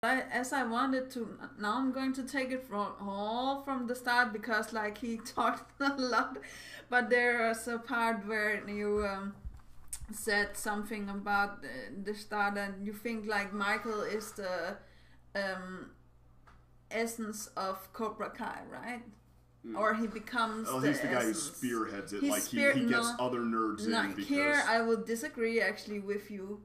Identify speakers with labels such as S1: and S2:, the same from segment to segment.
S1: as I wanted to, now I'm going to take it from all from the start because like he talked a lot, but there's a part where you said something about the start, and you think like Michael is the um, essence of Cobra Kai, right? Or he becomes
S2: Oh,
S1: the
S2: he's the guy who
S1: essence.
S2: spearheads it.
S1: He's
S2: Like he gets other nerds in because
S1: here I will disagree actually with you.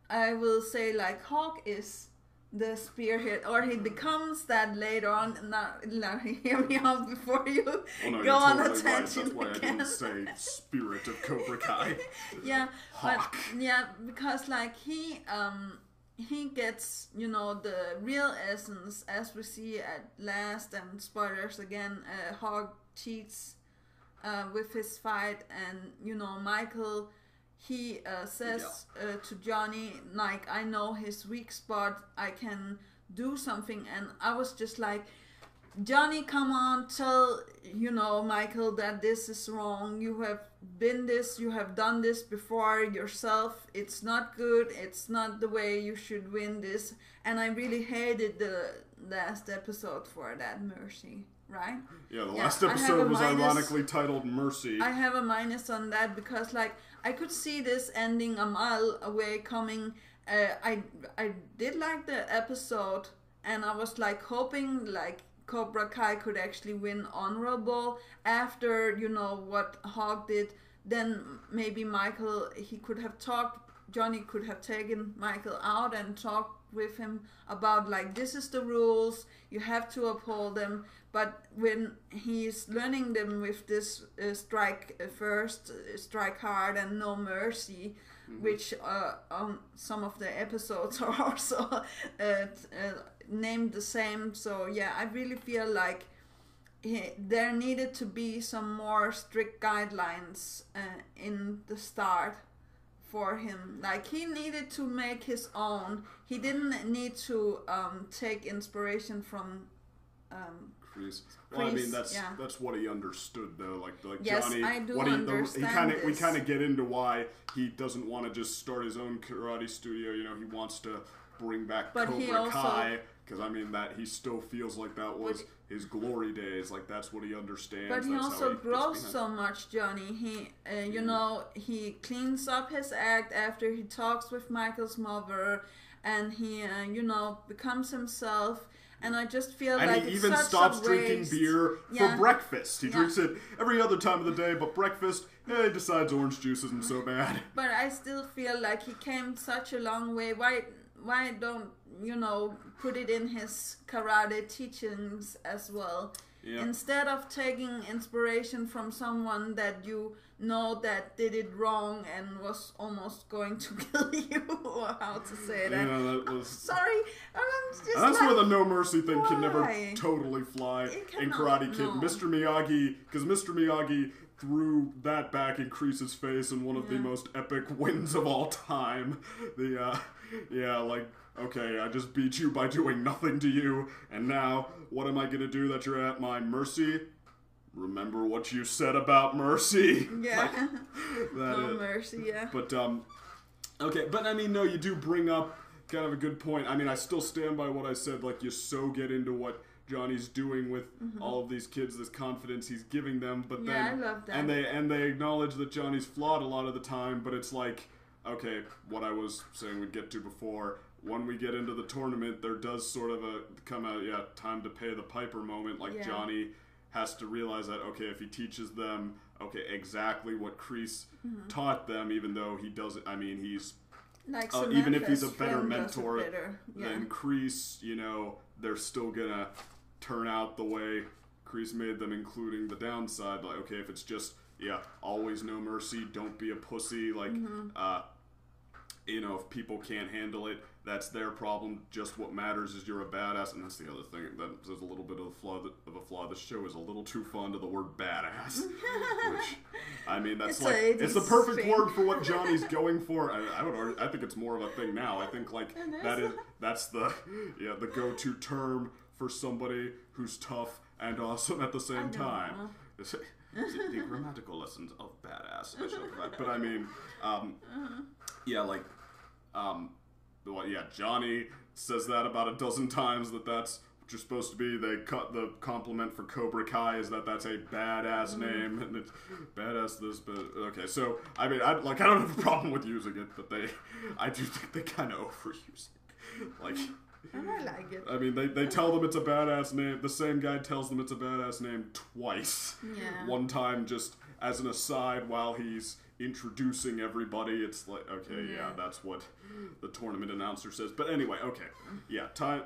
S1: I will say like Hawk is the spearhead, or he becomes that later on. Now hear me out before you
S2: oh, no,
S1: go on
S2: totally
S1: a tangent
S2: right. That's why
S1: again.
S2: I didn't say spirit of Cobra Kai.
S1: Yeah,
S2: Hawk.
S1: but yeah, because like he gets, you know, the real essence as we see at last, and spoilers again, Hawk cheats with his fight, and you know Michael, he says to Johnny like, I know his weak spot, I can do something. And I was just like, Johnny, come on, tell, you know, Michael that this is wrong. You have you have done this before yourself. It's not good. It's not the way you should win this. And I really hated the last episode for that, Mercy, right?
S2: Yeah, the last episode was ironically titled Mercy.
S1: I have a minus on that because, like, I could see this ending a mile away coming. I did like the episode, and I was like hoping like Cobra Kai could actually win honorable after, you know, what Hawk did. Then maybe Michael, he could have talked, Johnny could have taken Michael out and talked with him about like, this is the rules, you have to uphold them. But when he's learning them with this strike first, strike hard, and no mercy, which on some of the episodes are also named the same. So yeah, I really feel like there needed to be some more strict guidelines in the start for him. Like, he needed to make his own. He didn't need to take inspiration from
S2: Chris. Well, I mean, that's what he understood though. Like
S1: yes,
S2: Johnny,
S1: I do
S2: we kind of get into why he doesn't want to just start his own karate studio. You know, he wants to bring back Cobra Kai, because I mean that he still feels like that was his glory days. Like, that's what he understands.
S1: But he also grows so much, Johnny. He, you know, he cleans up his act after he talks with Michael's mother, and he, you know, becomes himself. And I just feel like
S2: he even stops drinking beer for breakfast. He drinks it every other time of the day, but breakfast, he decides orange juice isn't so bad.
S1: But I still feel like he came such a long way. Why don't, you know, put it in his karate teachings as well? Yeah. Instead of taking inspiration from someone that you know that did it wrong and was almost going to kill you, or how to say that.
S2: Yeah, that was...
S1: Sorry,
S2: that's where the no mercy thing can never totally fly in Karate Kid.
S1: No.
S2: Mr. Miyagi, because Mr. Miyagi threw that back in Kreese's face in one of the most epic wins of all time. Like, okay, I just beat you by doing nothing to you, and now, what am I gonna do that you're at my mercy? Remember what you said about mercy?
S1: Yeah. No mercy, yeah.
S2: But, okay, but I mean, no, you do bring up kind of a good point. I mean, I still stand by what I said, like, you so get into what Johnny's doing with all of these kids, this confidence he's giving them, but then...
S1: I love that.
S2: And they acknowledge that Johnny's flawed a lot of the time, but it's like, okay, what I was saying we'd get to before... When we get into the tournament, there does sort of come a time to pay the piper moment. Like, Johnny has to realize that, okay, if he teaches them, exactly what Kreese taught them, even though he doesn't, I mean, he's,
S1: like
S2: even if he's a better mentor than Kreese, you know, they're still gonna turn out the way Kreese made them, including the downside. Like, okay, if it's just, always no mercy, don't be a pussy, like, you know, if people can't handle it, that's their problem. Just what matters is you're a badass, and that's the other thing. That there's a little bit of a flaw. This show is a little too fond of the word badass, which, I mean, that's it's the perfect word for what Johnny's going for. I think it's more of a thing now. I think like that's the go-to term for somebody who's tough and awesome at the same time. The grammatical lessons of badass. But I mean, well, yeah, Johnny says that about a dozen times that's what you're supposed to be. They cut the compliment for Cobra Kai is that's a badass name, and it's badass this, but okay. So I mean, I don't have a problem with using it, but I do think they kind of overuse it. Like,
S1: and I like it.
S2: I mean, they tell them it's a badass name. The same guy tells them it's a badass name twice.
S1: Yeah.
S2: One time, just as an aside, while he's introducing everybody, it's like, okay, yeah, that's what the tournament announcer says. But anyway, okay, yeah, time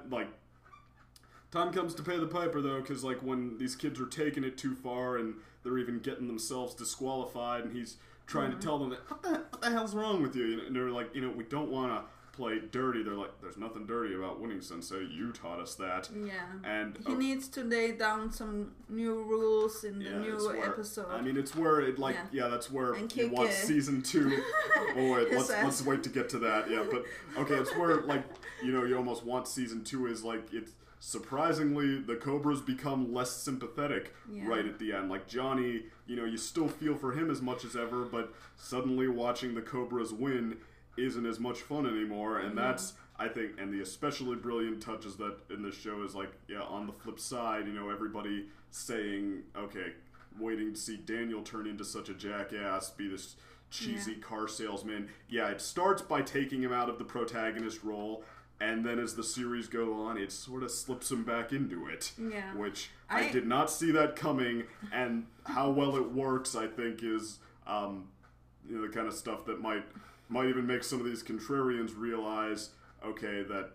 S2: comes to pay the piper, though, because, like, when these kids are taking it too far and they're even getting themselves disqualified, and he's trying to tell them that, what the hell's wrong with you? And they're like, we don't want to play dirty. They're like, there's nothing dirty about winning, Sensei. You taught us that.
S1: Yeah.
S2: And
S1: he needs to lay down some new rules in the new episode.
S2: I mean, it's where it, like, that's where you want season 2. Oh, wait, let's wait to get to that. Yeah, but, okay, it's where, like, you almost want season 2 is, like, it's surprisingly, the Cobras become less sympathetic right at the end. Like, Johnny, you still feel for him as much as ever, but suddenly watching the Cobras win isn't as much fun anymore, and that's, I think, and the especially brilliant touches that in this show is, like, on the flip side, everybody saying, okay, waiting to see Daniel turn into such a jackass, be this cheesy car salesman. Yeah, it starts by taking him out of the protagonist role, and then as the series go on, it sort of slips him back into it.
S1: Yeah.
S2: Which I did not see that coming, and how well it works, I think, is the kind of stuff that might even make some of these contrarians realize, okay, that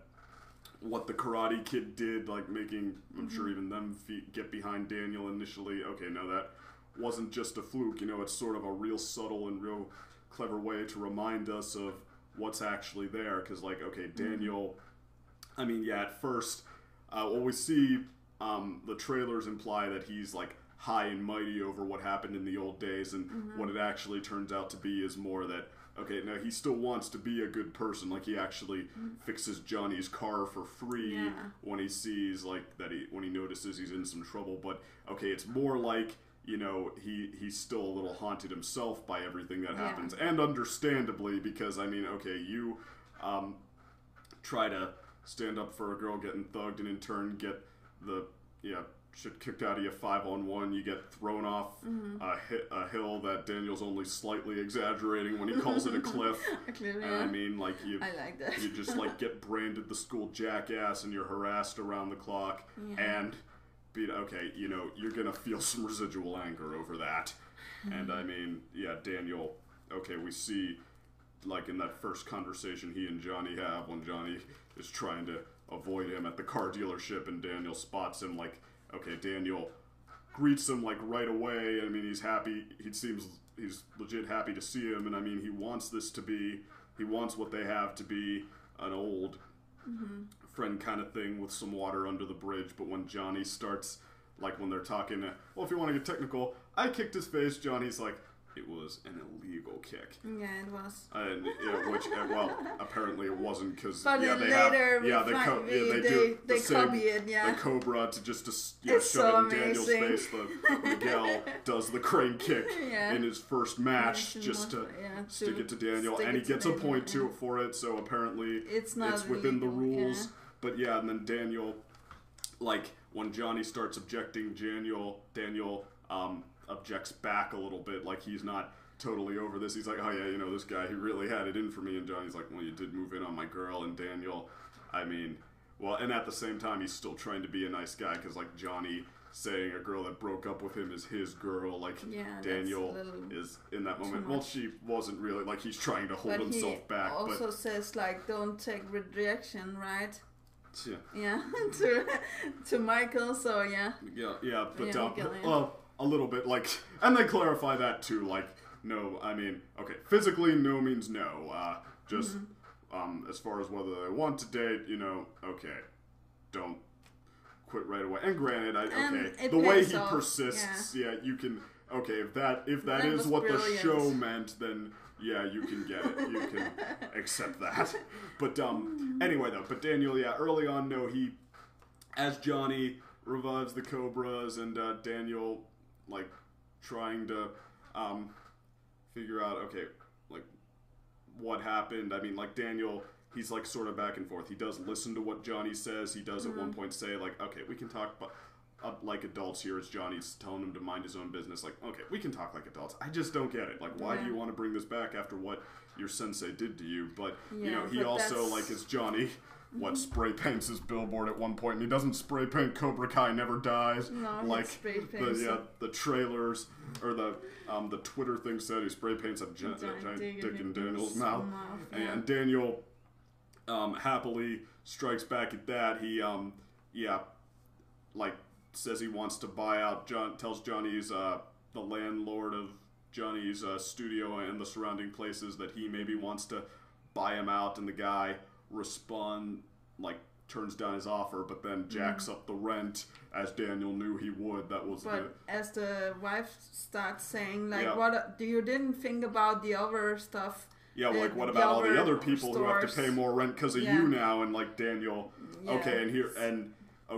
S2: what the Karate Kid did, like making, I'm sure even them get behind Daniel initially, okay, no, that wasn't just a fluke, it's sort of a real subtle and real clever way to remind us of what's actually there, because, like, okay, Daniel, I mean, yeah, at first, we see the trailers imply that he's, like, high and mighty over what happened in the old days, and what it actually turns out to be is more that, okay, now he still wants to be a good person, like, he actually fixes Johnny's car for free when he sees, like, when he notices he's in some trouble, but, okay, it's more like, he's still a little haunted himself by everything that happens, and understandably, because, I mean, okay, you try to stand up for a girl getting thugged, and in turn get the, shit kicked out of you 5-on-1, you get thrown off a hill that Daniel's only slightly exaggerating when he calls it a cliff. And I mean, like,
S1: I like that.
S2: you just, like, get branded the school jackass, and you're harassed around the clock, and okay, you're gonna feel some residual anger over that. And I mean, Daniel, okay, we see, like, in that first conversation he and Johnny have, when Johnny is trying to avoid him at the car dealership, and Daniel spots him, like, okay, Daniel greets him, like, right away. I mean, he's happy, he's legit happy to see him, and I mean, he wants what they have to be an old friend kind of thing with some water under the bridge. But when Johnny starts, like, when they're talking, well, if you want to get technical, I kicked his face, Johnny's like, it was an illegal kick.
S1: Yeah, it was.
S2: And which, well, apparently it wasn't, because
S1: they
S2: do
S1: they copy it,
S2: the Cobra to just
S1: it's
S2: shove
S1: so
S2: it in Daniel's face. Miguel does the crane kick in his first match just to stick it to Daniel, and he gets a point for it. So apparently it's within the rules. But and then Daniel, like, when Johnny starts objecting, Daniel objects back a little bit, like he's not totally over this. He's like, oh yeah, this guy, he really had it in for me. And Johnny's like, well, you did move in on my girl. And Daniel, I mean, well, and at the same time, he's still trying to be a nice guy, because, like, Johnny saying a girl that broke up with him is his girl, like, Daniel is in that moment, well, she wasn't really, like, he's trying to hold himself back.
S1: But he also says, like, don't take rejection, right?
S2: Yeah.
S1: To Michael, so
S2: but well, a little bit, like, and they clarify that too, like, no, I mean, okay, physically no means no, just as far as whether they want to date, okay, don't quit right away. And granted, the way he persists, you can, okay, if that is what the show meant, then you can get it. You can accept that. But anyway, though, but Daniel, early on, he, as Johnny revives the Cobras, and Daniel, like, trying to figure out, okay, like, what happened. I mean, like, Daniel he's like sort of back and forth. He does listen to what Johnny says. He does at one point say like, okay, we can talk like adults here, as Johnny's telling him to mind his own business. Like, okay, we can talk like adults. I just don't get it. Like, why do you want to bring this back after what your sensei did to you? But, you know, he also, like, as Johnny, spray paints his billboard at one point, and he doesn't spray paint Cobra Kai Never Dies.
S1: No,
S2: like, the trailers, or the Twitter thing said he spray paints a giant dick in Daniel's mouth. And Daniel, happily strikes back at that. He, says he wants to buy out, tells Johnny he's the landlord of Johnny's studio and the surrounding places, that he maybe wants to buy him out, and the guy turns down his offer, but then jacks up the rent, as Daniel knew he would.
S1: As the wife starts saying, like, what you didn't think about the other stuff. Yeah, like, what about all the other people who have to pay more rent because of you now? And, like, Daniel,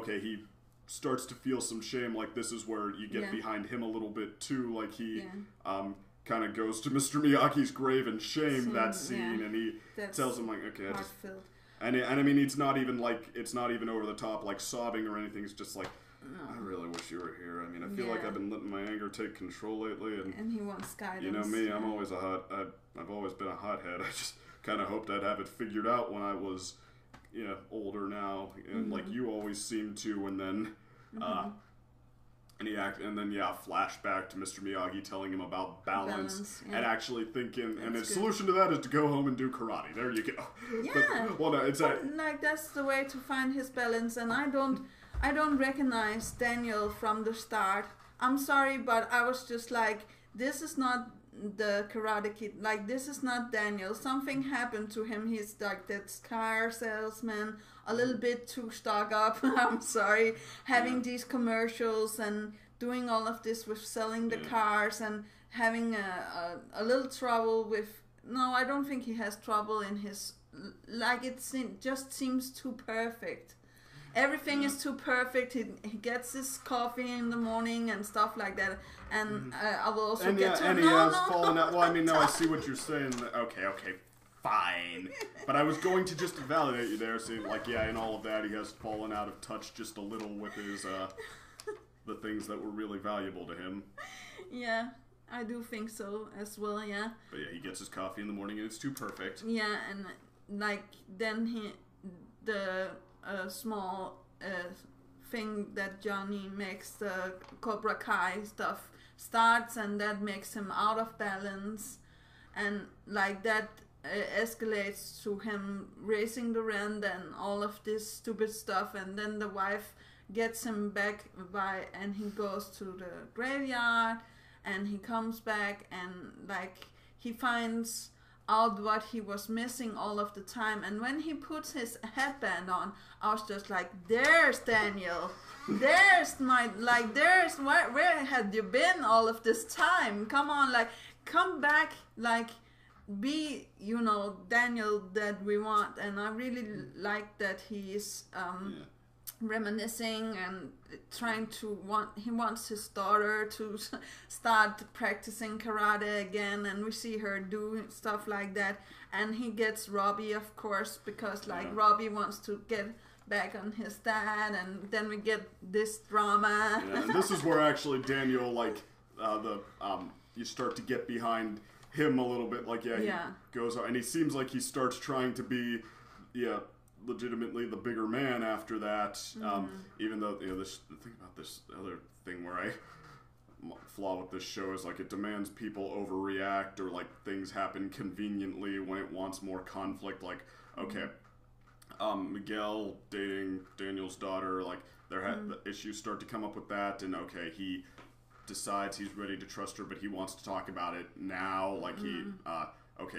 S1: he starts to feel some shame. Like, this is where you get behind him a little bit too. Like, he kind of goes to Mr. Miyagi's grave in shame that scene, and he tells him, like, okay, and I mean, it's not even over the top, like sobbing or anything. It's just like, I really wish you were here. I mean, I feel like I've been letting my anger take control lately, and he wants guidance. You know me, I've always been a hothead. I just kind of hoped I'd have it figured out when I was older now, and like you always seem to, and then flashback to Mr. Miyagi telling him about balance and actually thinking, and his solution to that is to go home and do karate. There you go. That's the way to find his balance, and I don't recognize Daniel from the start. I'm sorry, but I was just like, this is not the Karate Kid. Like, this is not Daniel. Something happened to him. He's like that car salesman, a little bit too stuck up. I'm sorry, having these commercials and doing all of this with selling the cars and having a little trouble with. No, I don't think he has trouble in his. Like, it just seems too perfect. Everything is too perfect. He gets his coffee in the morning and stuff like that. And I will also get to...
S2: And he has fallen out. Well, I mean, no, I see what you're saying. Okay, fine. But I was going to just validate you there, saying, like, in all of that, he has fallen out of touch just a little with his, the things that were really valuable to him.
S1: Yeah, I do think so as well, yeah.
S2: But he gets his coffee in the morning and it's too perfect.
S1: Yeah, and, like, then the small thing that Johnny makes, the Cobra Kai stuff, starts, and that makes him out of balance, and like that escalates to him raising the rent and all of this stupid stuff, and then the wife gets him back and he goes to the graveyard, and he comes back, and like he finds out what he was missing all of the time. And when he puts his headband on, I was just like, there's Daniel, there's where had you been all of this time? Come on, like, come back, like, be Daniel that we want. And I really like that he's reminiscing and he wants his daughter to start practicing karate again, and we see her do stuff like that, and he gets Robbie, of course, because Robbie wants to get back on his dad, and then we get this drama.
S2: And this is where actually Daniel, like, you start to get behind him a little bit, like, he goes out, and he seems like he starts trying to be legitimately the bigger man after that, even though the thing about this other thing where flaw with this show is, like, it demands people overreact, or like things happen conveniently when it wants more conflict. Like, okay, Miguel dating Daniel's daughter, like the issues start to come up with that, and okay, he decides he's ready to trust her, but he wants to talk about it now, like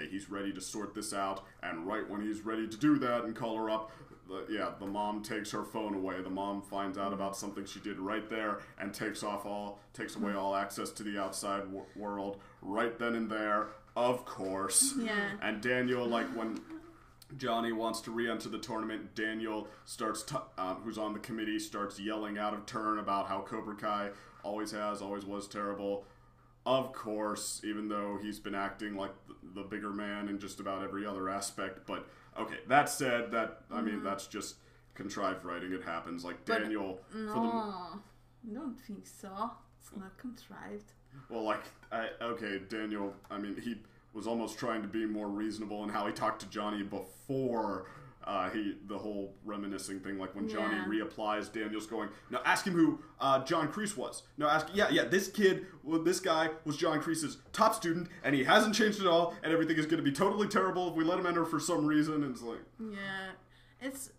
S2: he's ready to sort this out, and right when he's ready to do that and call her up, the mom takes her phone away. The mom finds out about something she did right there and takes away all access to the outside world right then and there, of course.
S1: Yeah.
S2: And Daniel, like, when Johnny wants to re-enter the tournament, Daniel starts, who's on the committee, starts yelling out of turn about how Cobra Kai always was terrible. of course, even though he's been acting like the bigger man in just about every other aspect. But okay, that said, I mean, that's just contrived writing. It happens. Like Daniel.
S1: No, I don't think so. It's not contrived.
S2: Well, like, okay, Daniel. I mean, he was almost trying to be more reasonable in how he talked to Johnny before. The whole reminiscing thing, like when Johnny reapplies, Daniel's going, now ask him who John Kreese was. No, this guy was John Kreese's top student, and he hasn't changed at all, and everything is going to be totally terrible if we let him enter for some reason, and it's like...
S1: Yeah, it's,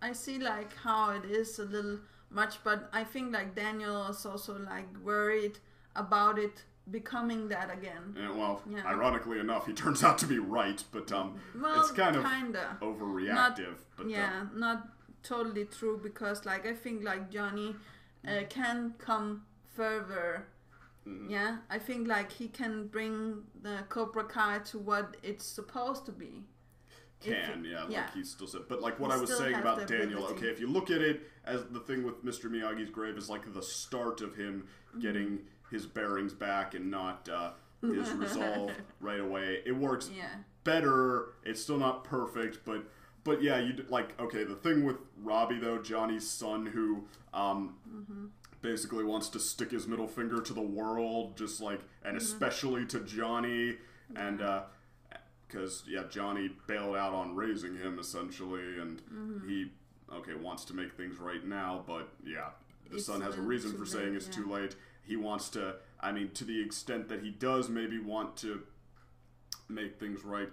S1: I see, like, how it is a little much, but I think, like, Daniel is also, like, worried about it becoming that again.
S2: Yeah, ironically enough, he turns out to be right, but it's kind of overreactive.
S1: Not totally true, because like I think like Johnny can come further. Yeah, I think like he can bring the Cobra Kai to what it's supposed to be.
S2: Like he still said. But like what I was saying about Daniel, okay, if you look at it as the thing with Mr. Miyagi's grave is like the start of him getting his bearings back and not his resolve right away. It works better. It's still not perfect, but yeah, like, okay, the thing with Robbie though, Johnny's son, who basically wants to stick his middle finger to the world, just like, and especially to Johnny, and because Johnny bailed out on raising him essentially, and he wants to make things right now, but the son has a reason for saying it's too late. He wants to, I mean, to the extent that he does maybe want to make things right,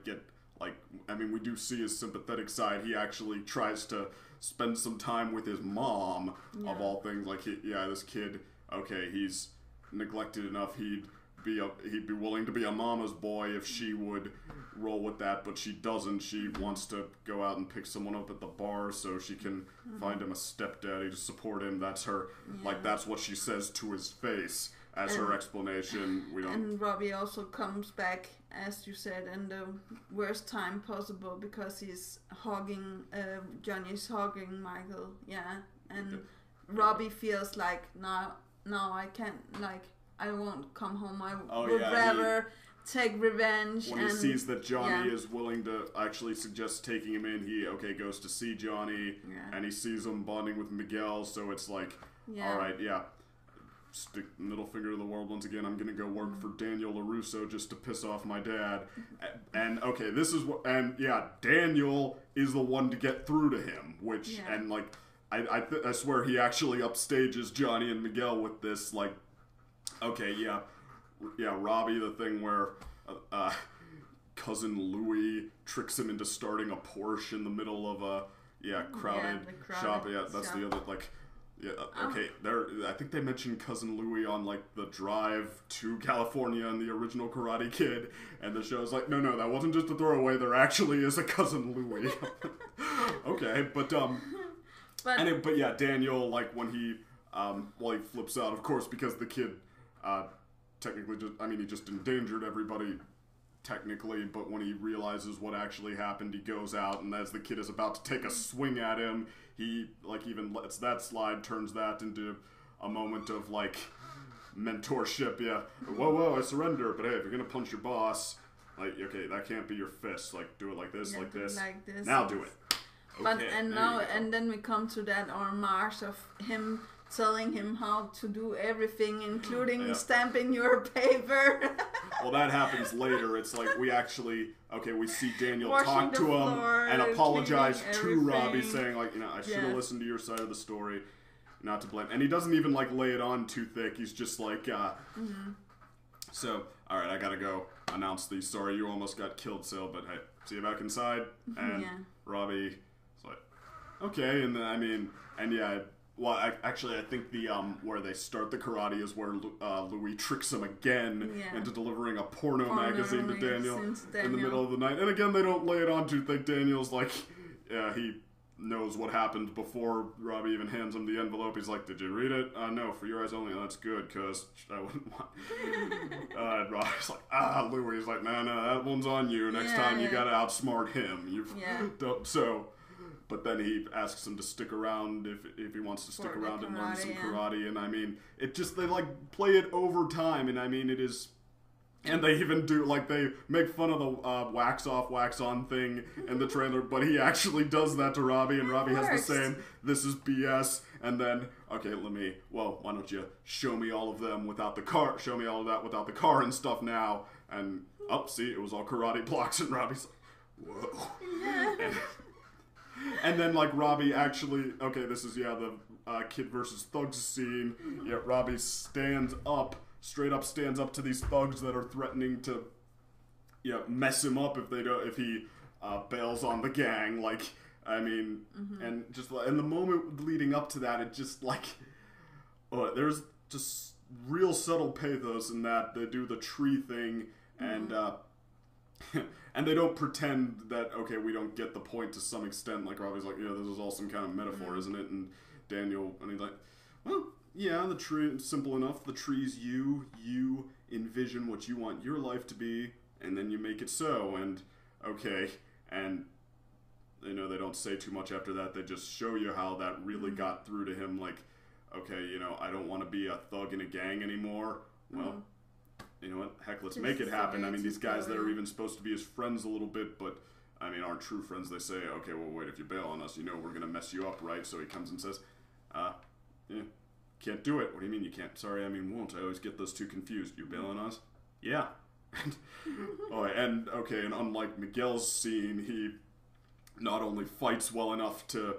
S2: we do see his sympathetic side. He actually tries to spend some time with his mom, of all things. Like, this kid, okay, he's neglected enough, he'd be willing to be a mama's boy if she would roll with that, but she doesn't. She wants to go out and pick someone up at the bar so she can find him a stepdaddy to support him. That's her, like, that's what she says to his face as her explanation.
S1: And Robbie also comes back, as you said, in the worst time possible, because he's Johnny's hogging Michael, and Robbie feels like, now I can't, like, I won't come home. I would rather take revenge.
S2: When he sees that Johnny is willing to actually suggest taking him in, he goes to see Johnny, and he sees him bonding with Miguel. So it's like, all right, stick middle finger to the world once again. I'm gonna go work for Daniel LaRusso just to piss off my dad. And okay, this is what, and Daniel is the one to get through to him, which and like I swear he actually upstages Johnny and Miguel with this, like. Okay, Robbie, the thing where cousin Louie tricks him into starting a Porsche in the middle of a crowded shop. Yeah, that's the other, like, okay. I think they mentioned cousin Louie on like the drive to California in the original Karate Kid, and the show's like, no, that wasn't just a throwaway. There actually is a cousin Louie. Okay, but Daniel, like when he he flips out, of course, because the kid. Technically, he just endangered everybody, technically, but when he realizes what actually happened, he goes out, and as the kid is about to take a swing at him, he, like, even lets that slide, turns that into a moment of, like, mentorship, whoa, I surrender, but hey, if you're gonna punch your boss, like, okay, that can't be your fist, like, do it like this, like this, now do it. Okay,
S1: but, and then we come to that homage of him telling him how to do everything, including stamping your paper.
S2: Well, that happens later. It's like we see Daniel talk to him and apologize to Robbie, saying like, I should have listened to your side of the story, not to blame. And he doesn't even like lay it on too thick. He's just like, so, all right, I gotta go announce the sorry you almost got killed sale, but hey, see you back inside. And Robbie is like, okay, and then well, I think the where they start the karate is where Louis tricks him again into delivering a porno magazine to Daniel in the middle of the night. And again, they don't lay it on too thick. Daniel's like, he knows what happened before Robbie even hands him the envelope. He's like, did you read it? No, for your eyes only. That's good, because I wouldn't want... and Robbie's like, Louis is like, no, that one's on you. Next time you gotta outsmart him. But then he asks him to stick around if he wants to stick around and learn some karate. And it just, they like play it over time. And it is And they even do, like, they make fun of the wax off, wax on thing in the trailer, but he actually does that to Robbie, and Robbie has the same, this is BS, and then, okay, why don't you show me all of them without the car, show me all of that without the car and stuff now, and, see, it was all karate blocks, and Robbie's like, whoa. Yeah. And then, like, Robbie actually, okay, this is, the kid versus thugs scene, Robbie straight up stands up to these thugs that are threatening to mess him up if he bails on the gang. Like, I mean, and just in the moment leading up to that, it just like, there's just real subtle pathos in that. They do the tree thing, and and they don't pretend that, okay, we don't get the point to some extent. Like, Robbie's like, this is all some kind of metaphor, isn't it? And Daniel, and he's like, well, yeah, the tree, simple enough. The tree's you envision what you want your life to be, and then you make it so, and okay, and they don't say too much after that. They just show you how that really got through to him, like, okay, I don't want to be a thug in a gang anymore. Well, you know what, heck, let's make it happen. I mean, these guys that are even supposed to be his friends a little bit, but, I mean, aren't true friends. They say, okay, well, wait, if you bail on us, we're gonna mess you up, right? So he comes and says, can't do it. What do you mean you can't? Sorry, I mean won't. I always get those two confused. You bail on us? Yeah. And unlike Miguel's scene, he not only fights well enough to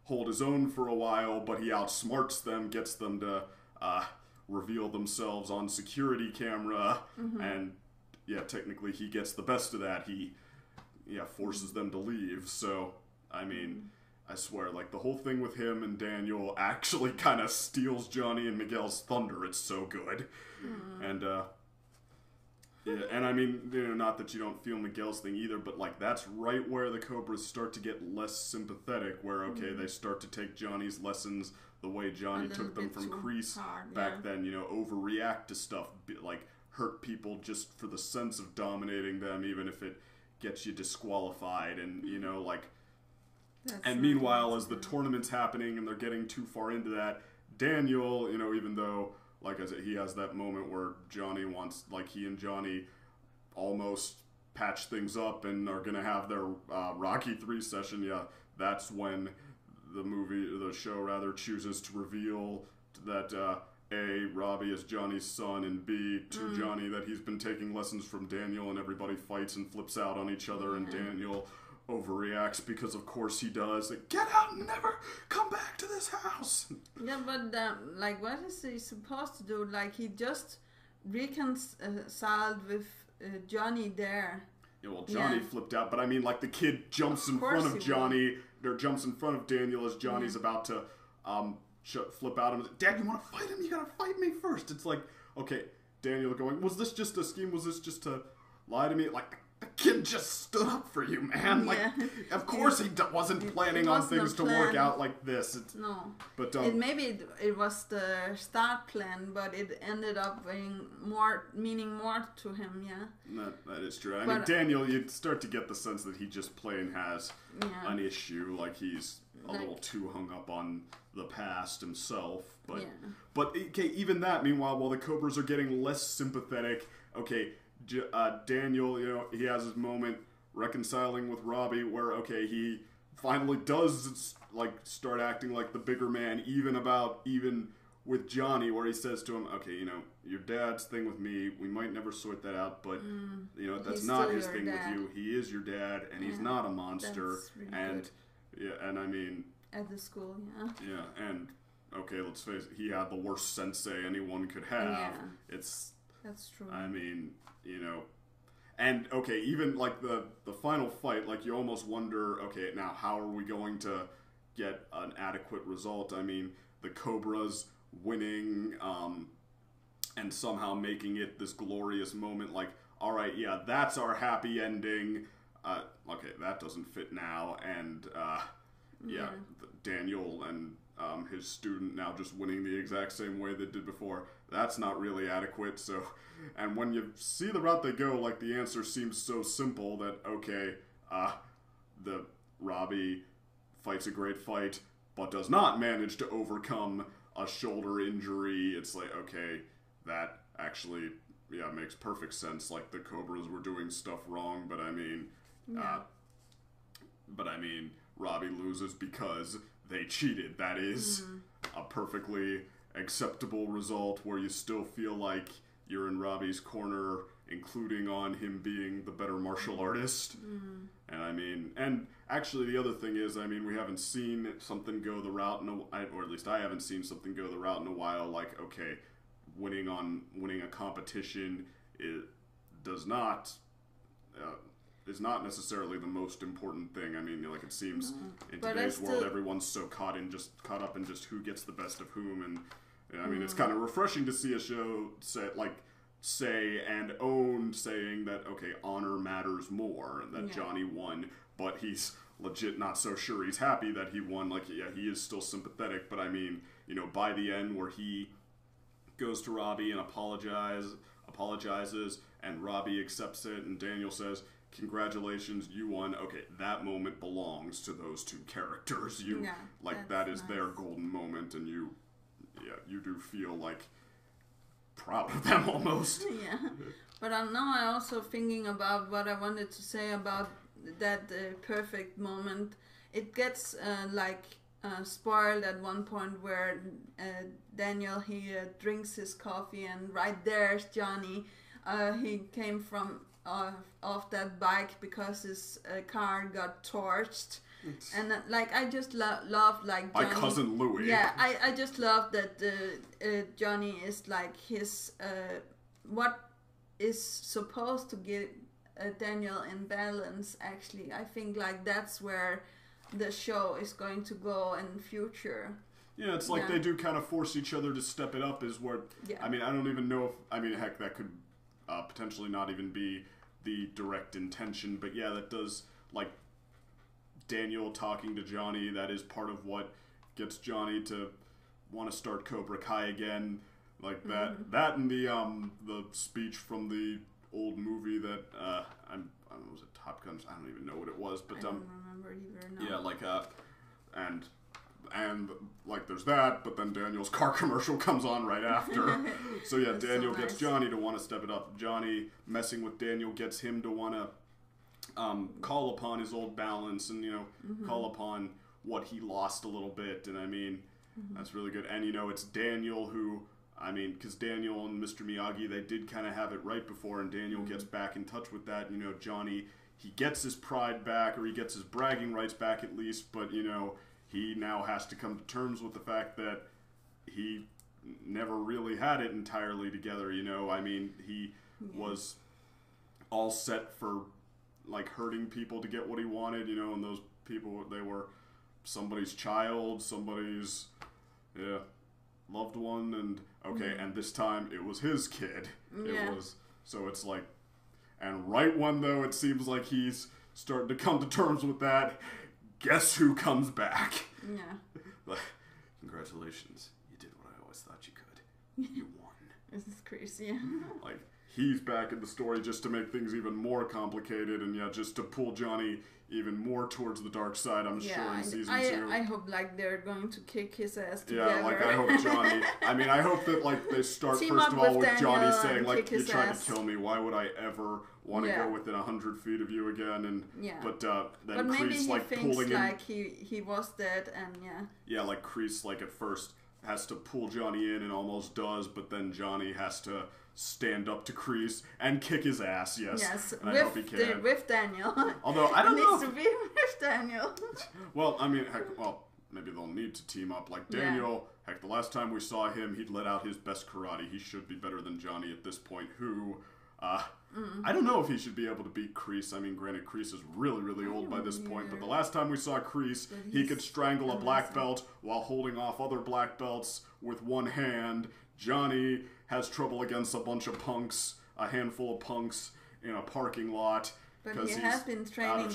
S2: hold his own for a while, but he outsmarts them, gets them to reveal themselves on security camera, and technically he gets the best of that. He forces them to leave. So, I mean, I swear, like, the whole thing with him and Daniel actually kind of steals Johnny and Miguel's thunder. It's so good. And, and I mean, not that you don't feel Miguel's thing either, but, like, that's right where the Cobras start to get less sympathetic, where, okay, they start to take Johnny's lessons the way Johnny took them from Kreese back then, overreact to stuff, like, hurt people just for the sense of dominating them, even if it gets you disqualified, and, like... And meanwhile, as the tournament's happening and they're getting too far into that, Daniel, even though, like I said, he has that moment where Johnny wants, like, he and Johnny almost patch things up and are going to have their Rocky 3 session, that's when the show chooses to reveal that, A, Robbie is Johnny's son, and B, to Johnny that he's been taking lessons from Daniel, and everybody fights and flips out on each other, and Daniel overreacts because of course he does. Like, get out and never come back to this house.
S1: Yeah, but like, what is he supposed to do? Like, he just reconciled with Johnny there.
S2: Yeah, well, Johnny flipped out, but I mean, like, the kid jumps in front of Johnny, or jumps in front of Daniel as Johnny's about to flip out. And Dad, you want to fight him? You gotta fight me first. It's like, okay, Daniel going, was this just a scheme? Was this just to lie to me? Like, the kid just stood up for you, man. Like, of course he wasn't planning on things to work out like this.
S1: No.
S2: But
S1: maybe it was the start plan, but it ended up meaning more to him,
S2: That is true. I mean, Daniel, you start to get the sense that he just plain has an issue. Like, he's a little too hung up on the past himself. But okay, even that, meanwhile, while the Cobras are getting less sympathetic, okay, Daniel, he has his moment reconciling with Robbie where, okay, he finally does, like, start acting like the bigger man, even with Johnny, where he says to him, okay, your dad's thing with me, we might never sort that out, but, that's not his thing with you. He is your dad, and he's not a monster. Really and, good. And I mean...
S1: At the school,
S2: Yeah, and, okay, let's face it, he had the worst sensei anyone could have.
S1: That's true.
S2: I mean... and okay, even like the final fight, like, you almost wonder, okay, now how are we going to get an adequate result? I mean, the Cobras winning, and somehow making it this glorious moment, like, all right, that's our happy ending. Okay, that doesn't fit now, and Daniel and his student now just winning the exact same way they did before. That's not really adequate, so... And when you see the route they go, like, the answer seems so simple that, okay, the Robbie fights a great fight, but does not manage to overcome a shoulder injury. It's like, okay, that actually makes perfect sense. Like, the Cobras were doing stuff wrong, but I mean, Robbie loses because they cheated. That is a perfectly acceptable result where you still feel like you're in Robbie's corner, including on him being the better martial artist. And I mean, and actually the other thing is, I mean, we haven't seen something go the route or at least I haven't seen something go the route in a while. Like, okay, winning a competition is not necessarily the most important thing. I mean, like, it seems in today's world, everyone's so caught up in just who gets the best of whom, and I mean, it's kind of refreshing to see a show say and own saying that, okay, honor matters more, and that Johnny won, but he's legit not so sure he's happy that he won. Like, yeah, he is still sympathetic, but I mean, you know, by the end where he goes to Robbie and apologizes, and Robbie accepts it, and Daniel says, "Congratulations, you won." Okay, that moment belongs to those two characters. That is nice. Their golden moment, and you do feel like proud of them almost.
S1: But now I'm also thinking about what I wanted to say about that perfect moment. It gets spoiled at one point where Daniel, he drinks his coffee, and right there's Johnny. He came from off that bike because his car got torched. And I just love Johnny.
S2: My cousin Louie.
S1: Yeah, I just love that Johnny is like his what is supposed to get Daniel in balance. Actually, I think that's where the show is going to go in future.
S2: Yeah, it's like they do kind of force each other to step it up. Is what I mean. I don't even know if heck, that could potentially not even be the direct intention, but yeah, that does, like, Daniel talking to Johnny, that is part of what gets Johnny to want to start Cobra Kai again. Like that and the speech from the old movie that was it Top Gun? I don't even know what it was, but
S1: I don't remember either. No.
S2: Yeah, like and like there's that, but then Daniel's car commercial comes on right after. So yeah, Daniel gets Johnny to want to step it up. Johnny messing with Daniel gets him to want to call upon his old balance and, call upon what he lost a little bit. And I mean, that's really good. And, it's Daniel who, I mean, because Daniel and Mr. Miyagi, they did kind of have it right before, and Daniel gets back in touch with that. Johnny, he gets his pride back, or he gets his bragging rights back at least, but, he now has to come to terms with the fact that he never really had it entirely together, I mean, he was all set for, like, hurting people to get what he wanted, and those people, they were somebody's child, somebody's, loved one, and, and this time it was his kid. It was, so it's like, and right when, though, it seems like he's starting to come to terms with that, guess who comes back? Like, congratulations, you did what I always thought you could. You won.
S1: This is crazy.
S2: Like, he's back in the story just to make things even more complicated, and just to pull Johnny even more towards the dark side, I'm sure, in season 2.
S1: I hope, they're going to kick his ass together.
S2: Yeah, I hope Johnny... I mean, I hope that, they start, first of all, with Johnny saying, you tried to kill me, why would I ever want to go within 100 feet of you again? And But then Kreese, pulling him...
S1: he was dead, and
S2: Yeah, Kreese, at first, has to pull Johnny in and almost does, but then Johnny has to stand up to Kreese and kick his ass, yes. And I hope he can.
S1: With Daniel.
S2: Although, I don't know.
S1: Needs to be with Daniel.
S2: Well, I mean, heck, maybe they'll need to team up. Like, Daniel, heck, the last time we saw him, he'd let out his best karate. He should be better than Johnny at this point, who, I don't know if he should be able to beat Kreese. I mean, granted, Kreese is really, really old by this point, but the last time we saw Kreese, he could strangle a black belt while holding off other black belts with one hand. Johnny has trouble against a bunch of punks, a handful of punks in a parking lot.
S1: But he has been training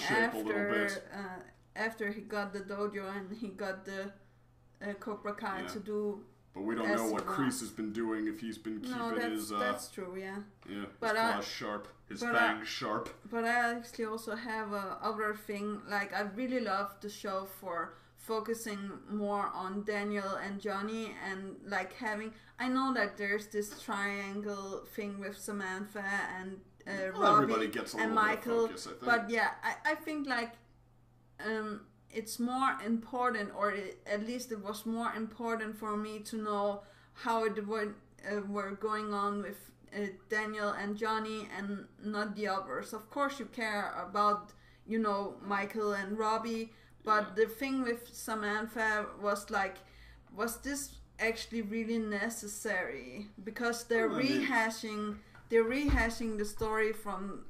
S1: after he got the dojo and he got the Cobra Kai to do.
S2: But we don't know what Kreese has been doing, if he's been keeping his...
S1: that's true, yeah.
S2: Yeah, his claws sharp, his fangs sharp.
S1: But I actually also have a other thing, I really love the show for focusing more on Daniel and Johnny and like having. I know that there's this triangle thing with Samantha and Robbie and Michael, focus, but yeah, I think like it's more important, or at least it was more important for me to know how it were going on with Daniel and Johnny and not the others. Of course you care about, you know, Michael and Robbie, but the thing with Samantha was like, was this actually really necessary? Because they're rehashing the story from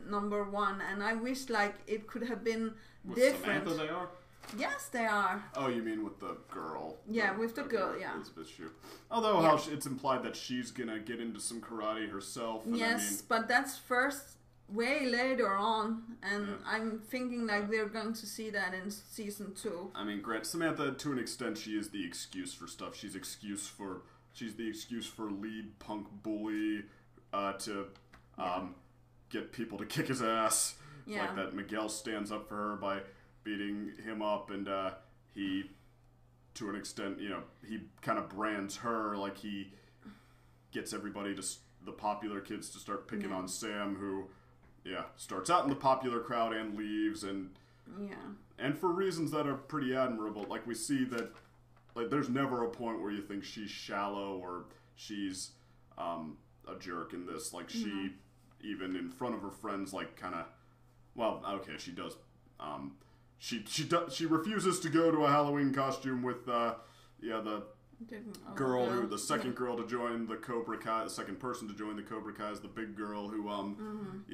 S1: number 1, and I wish like it could have been
S2: with
S1: different.
S2: Samantha they are?
S1: Yes, they are.
S2: Oh, you mean with the girl?
S1: Yeah, with the girl, yeah.
S2: Elizabeth Shue. Although how it's implied that she's gonna get into some karate herself. And
S1: yes, but that's way later on, and I'm thinking like we're going to see that in season 2.
S2: I mean, Grant, Samantha, to an extent, she is the excuse for stuff. She's the excuse for lead punk bully to get people to kick his ass. It's like that Miguel stands up for her by beating him up, and he, to an extent, you know, he kind of brands her, like he gets everybody the popular kids to start picking on Sam, who starts out in the popular crowd and leaves, and for reasons that are pretty admirable. Like, we see that, like, there's never a point where you think she's shallow or she's a jerk in this. Like, she, even in front of her friends, like, kind of, well, okay, she does, she refuses to go to a Halloween costume with, the girl the second girl to join the Cobra Kai, the second person to join the Cobra Kai is the big girl who,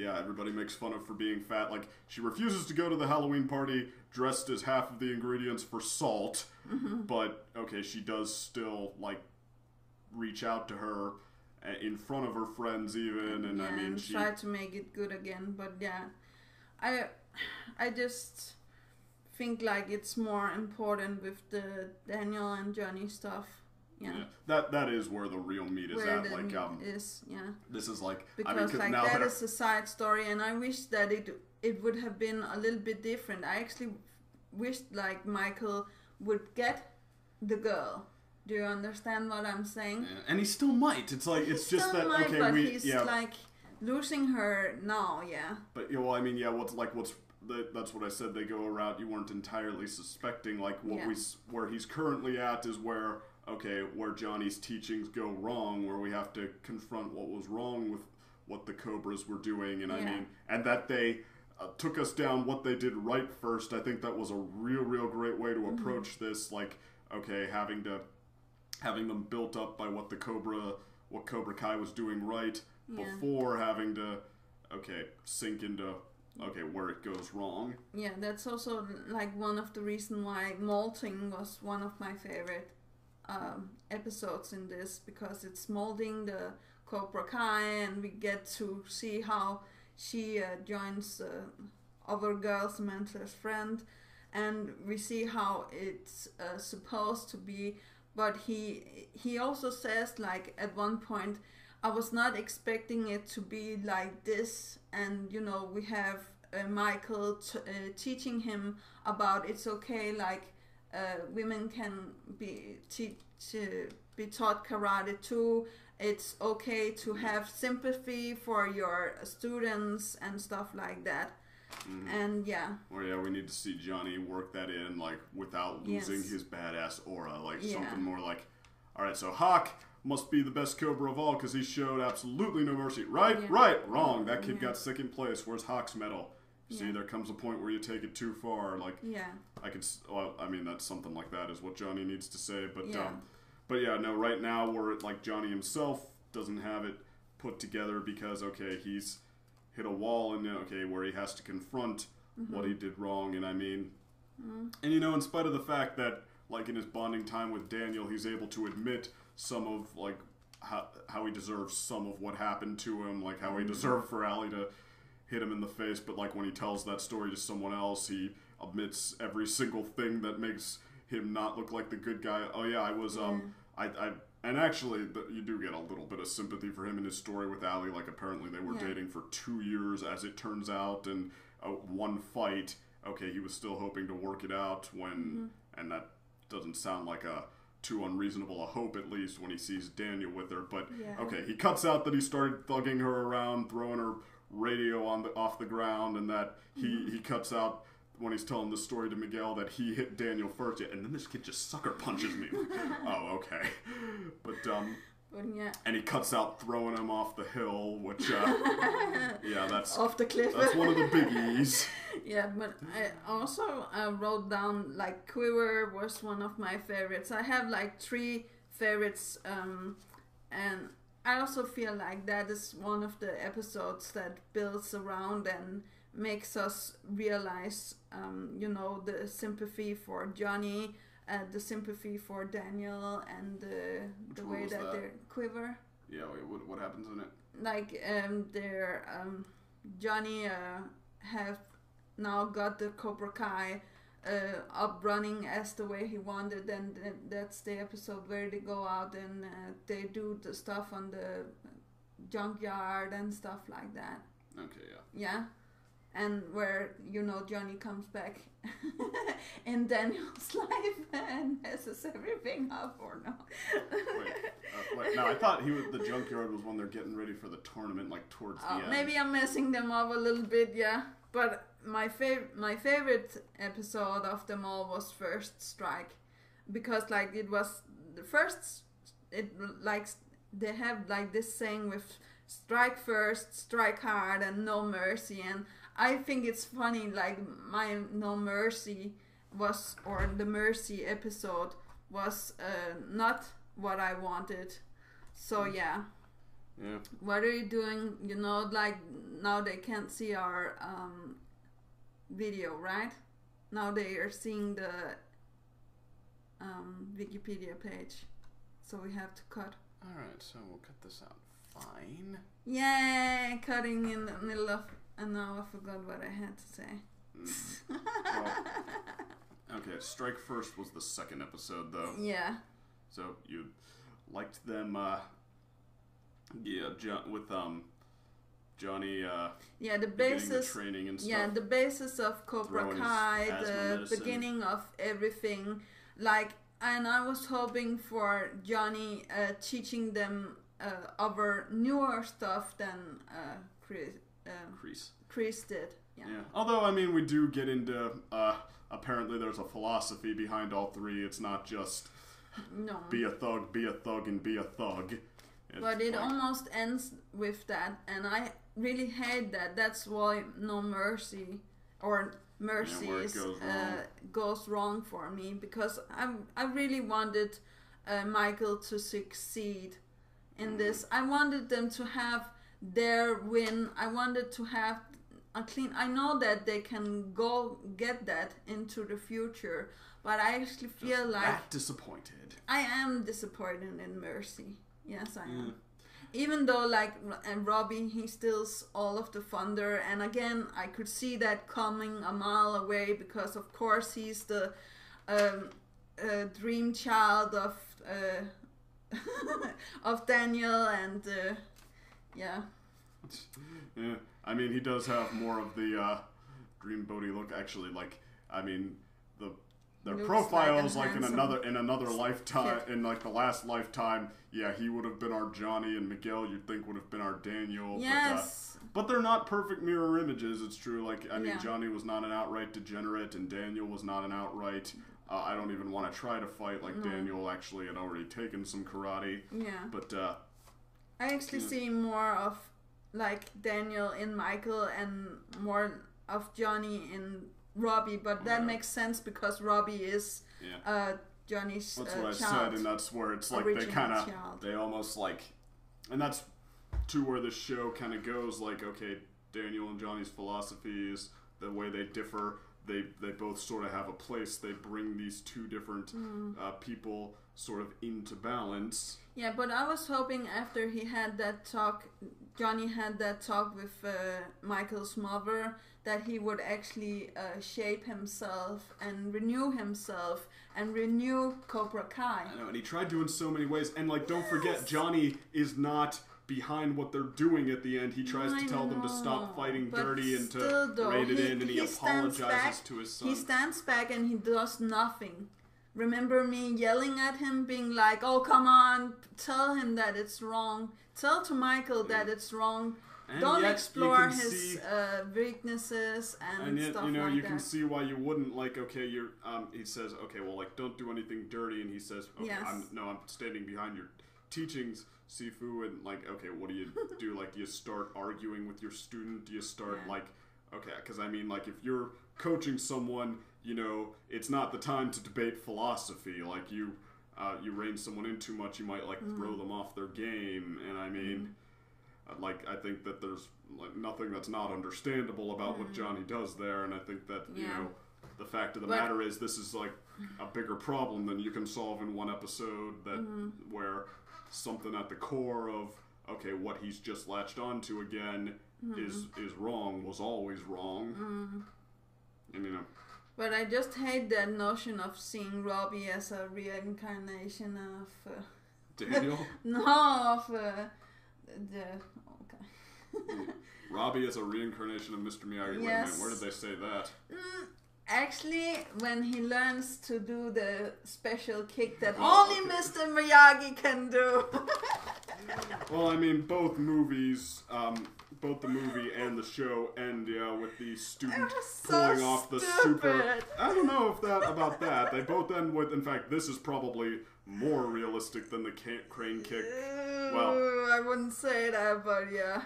S2: everybody makes fun of for being fat. Like, she refuses to go to the Halloween party dressed as half of the ingredients for salt, but, okay, she does still, like, reach out to her in front of her friends even, and I mean, she
S1: tried to make it good again, but I just think like it's more important with the Daniel and Johnny stuff.
S2: That is where the real meat is at. Like, this is like,
S1: because like that is a side story, and I wish that it would have been a little bit different. I actually wished like Michael would get the girl. Do you understand what I'm saying?
S2: Yeah. And he still might. It's like, it's just that
S1: might, okay, but he's like losing her now.
S2: But well, I mean, that's what I said. They go around. You weren't entirely suspecting. Like, where he's currently at is where Johnny's teachings go wrong. Where we have to confront what was wrong with what the Cobras were doing, and I mean, and that they took us down what they did right first. I think that was a real great way to approach this. Like, okay, having them built up by what Cobra Kai was doing right before having to sink into where it goes wrong.
S1: Yeah, that's also like one of the reasons why Molting was one of my favorite episodes in this, because it's molding the Cobra Kai, and we get to see how she joins other girl, Samantha's friend, and we see how it's supposed to be. But he also says, like, at one point, I was not expecting it to be like this, and you know, we have Michael teaching him about it's okay, like women can be taught karate too. It's okay to have sympathy for your students and stuff like that. And
S2: we need to see Johnny work that in, like, without losing his badass aura, like something more like, all right, so Hawk must be the best Cobra of all because he showed absolutely no mercy. Right, wrong. That kid got second place. Where's Hawk's medal? See, there comes a point where you take it too far. Like, I mean, that's something like that is what Johnny needs to say. But no, right now we're at, like, Johnny himself doesn't have it put together because, he's hit a wall and, where he has to confront what he did wrong. And I mean, and, in spite of the fact that, like, in his bonding time with Daniel, he's able to admit some of, like, how he deserves some of what happened to him, like how he deserved for Allie to hit him in the face, but, like, when he tells that story to someone else, he admits every single thing that makes him not look like the good guy. Oh yeah, I was, and actually, you do get a little bit of sympathy for him in his story with Allie. Like, apparently they were dating for 2 years, as it turns out, and one fight, he was still hoping to work it out when and that doesn't sound like a too unreasonable a hope, at least when he sees Daniel with her. But okay, he cuts out that he started thugging her around, throwing her radio off the ground, and that he cuts out when he's telling the story to Miguel that he hit Daniel first, and then this kid just sucker punches me. Oh, okay. But and he cuts out throwing him off the hill, which that's
S1: off the cliff.
S2: That's one of the biggies.
S1: Yeah, but I also wrote down like Quiver was one of my favorites. I have like 3 favorites, and I also feel like that is one of the episodes that builds around and makes us realize, the sympathy for Johnny, the sympathy for Daniel, and the way that they're Quiver.
S2: Yeah, wait, what happens in it?
S1: Like, Johnny have now got the Cobra Kai up running as the way he wanted, and that's the episode where they go out and they do the stuff on the junkyard and stuff like that.
S2: Okay, yeah.
S1: Yeah. And where, Johnny comes back in Daniel's life and messes everything up, or no?
S2: Wait, no, I thought the junkyard was when they're getting ready for the tournament, like towards the end.
S1: Maybe I'm messing them up a little bit, yeah. But my favorite episode of them all was First Strike, because like it was the first. It like they have like this saying with strike first, strike hard, and no mercy, and I think it's funny, like my No Mercy was, or the Mercy episode was not what I wanted. So yeah. What are you doing? Like now they can't see our video, right? Now they are seeing the Wikipedia page. So we have to cut.
S2: Alright, so we'll cut this out. Fine.
S1: Yay! Cutting in the middle of... And now I forgot what I had to say.
S2: Well, okay, Strike First was the second episode, though.
S1: Yeah.
S2: So you liked them, with Johnny.
S1: Yeah, the basis.
S2: The training and stuff.
S1: Yeah, the basis of Cobra Kai, the beginning of everything. Like, and I was hoping for Johnny teaching them other newer stuff than Chris did. Yeah.
S2: Although, I mean, we do get into apparently there's a philosophy behind all 3. It's not just be a thug, and be a thug.
S1: But it almost ends with that, and I really hate that. That's why No Mercy or Mercies goes wrong for me, because I really wanted Michael to succeed in this. I wanted them to have their win. I wanted to have a clean. I know that they can go get that into the future, but I actually feel like
S2: disappointed.
S1: I am disappointed in Mercy. Yes, I am. Even though, like, and Robbie, he steals all of the thunder, and again, I could see that coming a mile away, because of course he's the dream child of of Daniel, and yeah.
S2: I mean, he does have more of the dreamboaty look. Actually, like, I mean, their profiles, like in another lifetime, in like the last lifetime, yeah, he would have been our Johnny, and Miguel you'd think would have been our Daniel.
S1: Yes.
S2: But they're not perfect mirror images. It's true. Like, I mean, Johnny was not an outright degenerate, and Daniel was not an outright. I don't even want to try to fight. Like, Daniel actually had already taken some karate.
S1: Yeah.
S2: But
S1: I actually see more of like Daniel in Michael and more of Johnny in Robbie, but that makes sense because Robbie is Johnny's
S2: that's what I
S1: child.
S2: said, and that's where it's like they almost like, and that's to where the show kind of goes. Like, okay, Daniel and Johnny's philosophies, the way they differ, they both sort of have a place. They bring these two different people sort of into balance.
S1: Yeah, but I was hoping after he had that talk, Johnny had that talk with Michael's mother, that he would actually shape himself and renew himself and renew Cobra Kai.
S2: I know, and he tried doing so many ways. And, like, don't forget, Johnny is not behind what they're doing at the end. He tries to tell them to stop fighting dirty and to rein it in, and he apologizes to his son.
S1: He stands back and he does nothing. remember me yelling at him, being like, "Oh, come on, tell him that it's wrong. Tell to Michael that it's wrong.
S2: And
S1: don't
S2: yet
S1: explore his weaknesses and
S2: yet,
S1: stuff
S2: you know,
S1: like
S2: you
S1: that."
S2: can see why you wouldn't, like, okay, you're, he says, okay, well, like, don't do anything dirty, and he says, okay,
S1: Yes.
S2: I'm standing behind your teachings, Sifu, and, like, okay, what do you do? Like, do you start arguing with your student? Do you start, like, okay, because, I mean, like, if you're coaching someone, you know, it's not the time to debate philosophy. Like, you rein someone in too much, you might, like, throw them off their game, and, I mean... Like, I think that there's like nothing that's not understandable about what Johnny does there, and I think that, you know, the fact of the matter is this is like a bigger problem than you can solve in one episode, that where something at the core of, okay, what he's just latched onto again is wrong, was always wrong. And, you know. But
S1: I just hate that notion of seeing Robbie as a reincarnation of...
S2: Daniel?
S1: No, of...
S2: Robbie is a reincarnation of Mr. Miyagi. Yes. Wait a minute, where did they say that?
S1: Actually, when he learns to do the special kick that only Mr. Miyagi can do.
S2: Well, I mean, both movies, both the movie and the show end, with the student pulling off the super... I don't know about that. They both end with, in fact, this is probably more realistic than the crane kick. Well,
S1: I wouldn't say that, but yeah.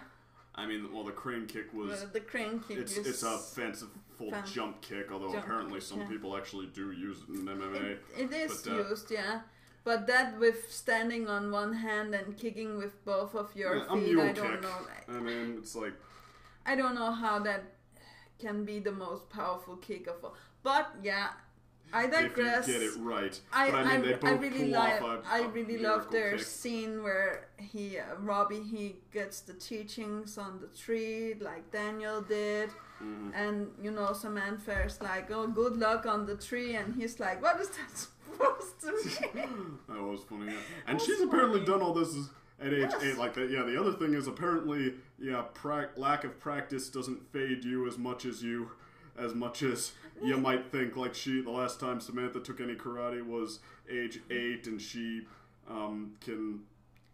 S2: I mean, well, the crane kick was...
S1: The crane kick
S2: it's a fanciful jump kick, although apparently some people actually do use it in MMA.
S1: It is used, yeah. But that with standing on one hand and kicking with both of your feet, I don't know.
S2: I mean, it's like...
S1: I don't know how that can be the most powerful kick of all. But, yeah, I digress.
S2: If you get it right.
S1: I
S2: really
S1: love their
S2: kick.
S1: scene where Robbie gets the teachings on the tree like Daniel did, and you know Samantha's like, "Oh, good luck on the tree," and he's like, "What is that supposed to mean?"
S2: That was funny, and she's apparently done all this at age 8 like that. Yeah, the other thing is apparently, lack of practice doesn't fade you as much as you might think. Like the last time Samantha took any karate was age 8, and she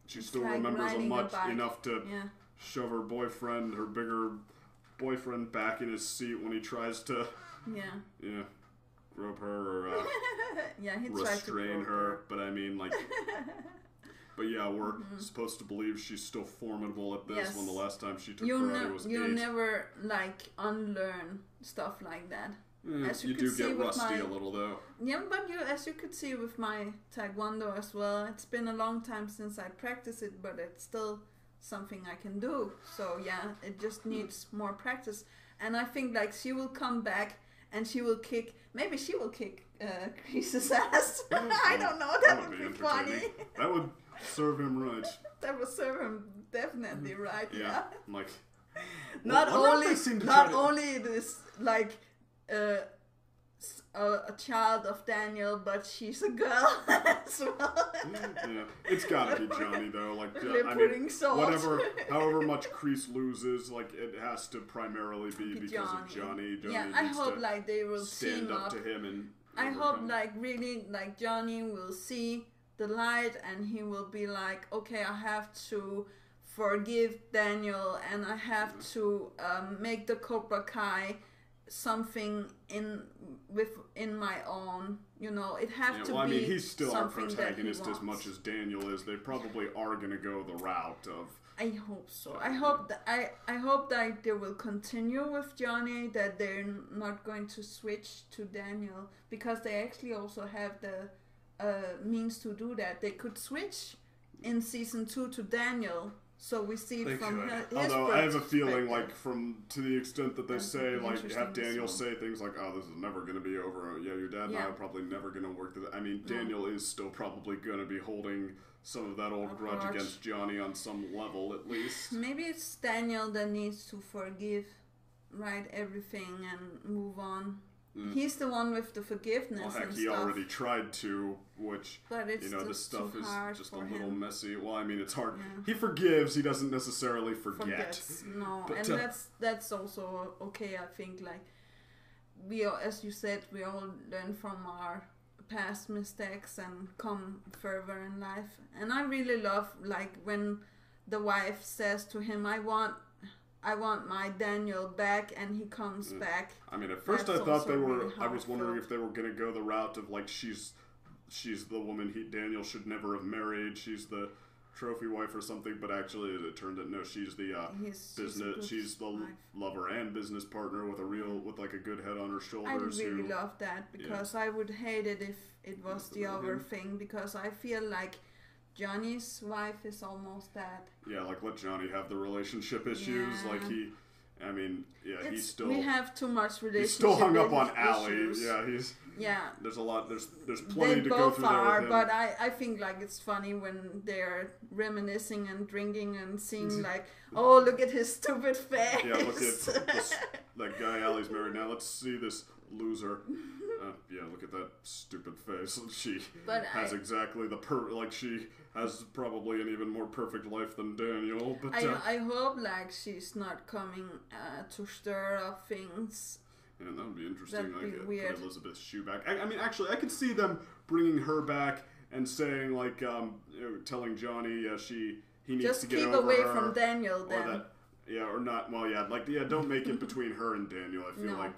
S2: still like remembers enough to shove her bigger boyfriend back in his seat when he tries to grope her or
S1: he
S2: restrain her. But I mean, like, but yeah, we're supposed to believe she's still formidable at this when the last time she took karate was 8.
S1: You never like unlearn stuff like that.
S2: As you do get rusty a little though.
S1: Yeah, but as you could see with my Taekwondo as well, it's been a long time since I practiced it, but it's still something I can do. So yeah, it just needs more practice. And I think like she will come back and she will kick. Maybe she will kick Chris's ass. I don't know. That would be funny.
S2: That would serve him right.
S1: That would serve him definitely right. Yeah.
S2: Like.
S1: Not only it is like. A child of Daniel, but she's a girl as well.
S2: Yeah, it's gotta be Johnny though. Like, I
S1: mean,
S2: however much Kreese loses, like it has to primarily be because of Johnny.
S1: I hope like they will
S2: stand
S1: team
S2: up to him, and
S1: I hope like really like Johnny will see the light and he will be like, okay, I have to forgive Daniel and I have to make the Cobra Kai something in my own, you know, it have to be.
S2: I mean, he's still our protagonist as much as Daniel is. They probably are going to go the route of.
S1: I hope so. I hope that they will continue with Johnny. That they're not going to switch to Daniel because they actually also have the means to do that. They could switch in season 2 to Daniel. So we see it from his
S2: Although I have a feeling, like, to the extent that they say, like, have Daniel say things like, "Oh, this is never going to be over. Yeah, your dad and I are probably never going to work." I mean, Daniel is still probably going to be holding some of that old grudge against Johnny on some level, at least.
S1: Maybe it's Daniel that needs to forgive, right, everything and move on. He's the one with the forgiveness.
S2: Well, heck, he already tried to, which,
S1: but it's
S2: this stuff is just a little messy. Well, I mean, it's hard.
S1: Yeah.
S2: He forgives, he doesn't necessarily forget.
S1: No, but, and that's also okay, I think. Like, as you said, we all learn from our past mistakes and come further in life. And I really love like when the wife says to him, I want my Daniel back, and he comes back.
S2: I mean, at first I thought they were. Really I was wondering if they were going to go the route of like she's the woman Daniel should never have married. She's the trophy wife or something. But actually, it turned out no. She's the business. She's the wife. Lover and business partner with like a good head on her shoulders.
S1: I really love that because I would hate it if it was the other thing, because I feel like Johnny's wife is almost that.
S2: Yeah, like let Johnny have the relationship issues. Yeah. Like he's still.
S1: We have too much relationship.
S2: He's still hung up on Allie. Yeah, There's a lot. There's plenty to go through there with him.
S1: But I think like it's funny when they're reminiscing and drinking and seeing like, oh, look at his stupid face.
S2: Yeah, look at that guy Allie's married now. Let's see this loser. Look at that stupid face. She has exactly she has probably an even more perfect life than Daniel. But
S1: I hope like she's not coming to stir up things.
S2: Yeah, that would be interesting.
S1: That'd be weird.
S2: Put Elizabeth Shue back. I mean, actually, I could see them bringing her back and saying like, telling Johnny, he needs
S1: just
S2: to get over her.
S1: Just keep away from Daniel then.
S2: Or not. Well, don't make it between her and Daniel. I feel like.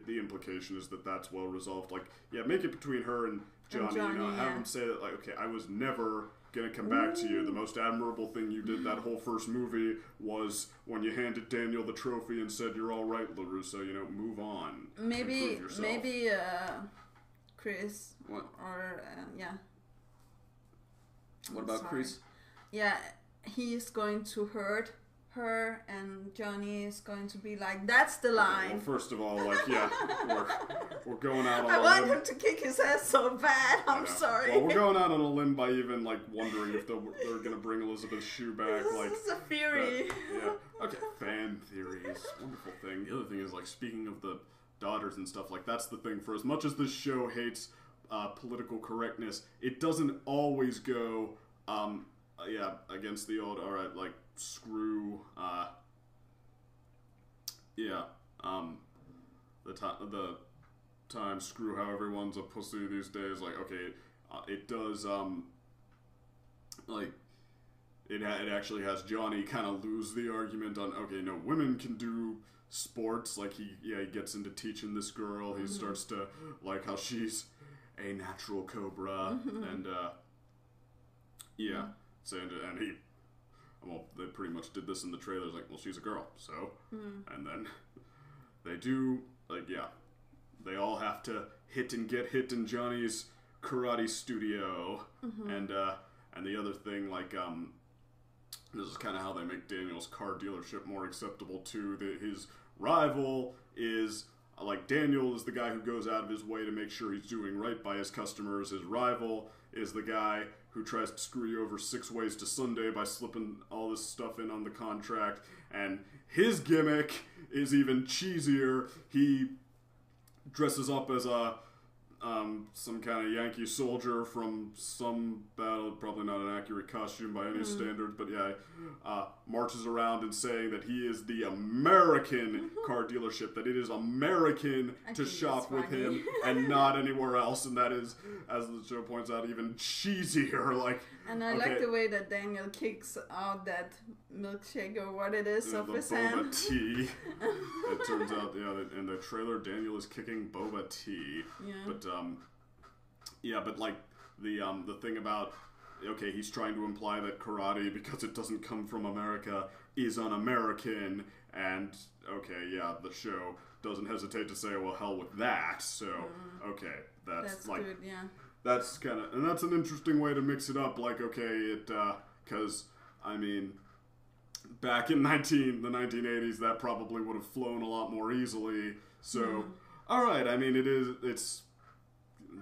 S2: The implication is that that's well resolved. Like, make it between her and Johnny. Have him say that, like, okay, I was never gonna come back to you. The most admirable thing you did that whole first movie was when you handed Daniel the trophy and said, "You're all right, LaRusso. Move on.
S1: Maybe, Chris.
S2: What?
S1: Or
S2: What about Chris?
S1: Yeah, he's going to hurt her, and Johnny is going to be like, that's the line.
S2: Well, first of all, we're going out on
S1: I want him to kick his ass so bad. I'm sorry.
S2: Well, we're going out on a limb by even like wondering if they're going to bring Elizabeth Shue back.
S1: This is a theory.
S2: Okay, fan theories, wonderful thing. The other thing is like, speaking of the daughters and stuff, like that's the thing. For as much as this show hates political correctness, it doesn't always go against the old, all right, like, screw, the time, screw how everyone's a pussy these days. Like, okay, it does, it actually has Johnny kind of lose the argument on, okay, no, women can do sports. Like, he gets into teaching this girl. He starts to like how she's a natural cobra, and, and he, well, they pretty much did this in the trailers, like, well, she's a girl, so, and then they do, like, they all have to hit and get hit in Johnny's karate studio, and the other thing, like, this is kind of how they make Daniel's car dealership more acceptable too. His rival is, like, Daniel is the guy who goes out of his way to make sure he's doing right by his customers. His rival is the guy who tries to screw you over 6 ways to Sunday by slipping all this stuff in on the contract. And his gimmick is even cheesier. He dresses up as some kind of Yankee soldier from some battle, probably not an accurate costume by any standards, but marches around and saying that he is the American car dealership, that it is American to shop with him and not anywhere else, and that is, as the show points out, even cheesier. Like,
S1: and I like the way that Daniel kicks out that milkshake or what it is off his hand.
S2: Boba tea. It turns out, in the trailer, Daniel is kicking boba tea. Yeah. But like the thing about, okay, he's trying to imply that karate, because it doesn't come from America, is un-American, and the show doesn't hesitate to say, well, hell with that. So that's like
S1: good,
S2: that's kind of, and that's an interesting way to mix it up. Like, okay, because I mean, back in the 1980s, that probably would have flown a lot more easily. So, all right, I mean, it's